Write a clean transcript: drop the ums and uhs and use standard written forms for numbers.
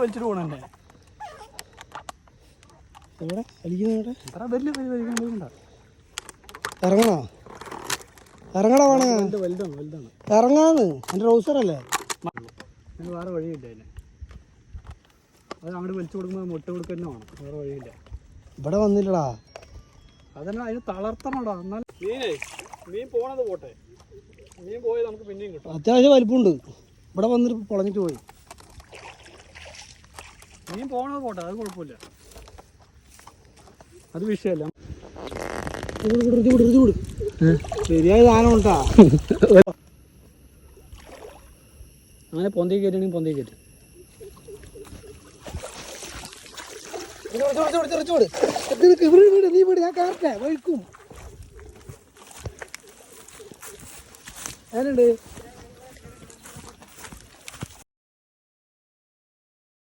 വലിച്ചിട്ട് പോകണേ എവിടെ വലിക്കുന്ന എത്ര വലിയ വലിക്കണ്ട ഇറങ്ങണോ ഇറങ്ങടാ വേണ വലുതാണ് വലുതാണ് ഇറങ്ങാന്ന് എൻ്റെ റൗസറല്ലേ അതിന് വേറെ വഴിയില്ല അതിന് അത് അങ്ങോട്ട് വലിച്ചു കൊടുക്കുമ്പോൾ മുട്ട കൊടുക്കുക തന്നെ വേണം വേറെ വഴിയില്ല ഇവിടെ വന്നില്ലടാ അതന്നെ അതിന് തളർത്തണോടാ എന്നാൽ മീൻ പോണത് പോട്ടെ മീൻ പോയി നമുക്ക് പിന്നെയും കിട്ടും അത്യാവശ്യം വലിപ്പമുണ്ട് ഇവിടെ വന്നിട്ട് പൊളഞ്ഞിട്ട് പോയി മീൻ പോണത് പോട്ടെ അത് കുഴപ്പമില്ല അത് വിഷയമല്ല ശരിയായ സാധനം ഉണ്ടാ അങ്ങനെ പൊന്തി കയറ്റണെങ്കിൽ പൊന്തി കയറ്റും നീ വീട് ഞാൻ കയറട്ടെ വഴിക്കും അതിനുണ്ട്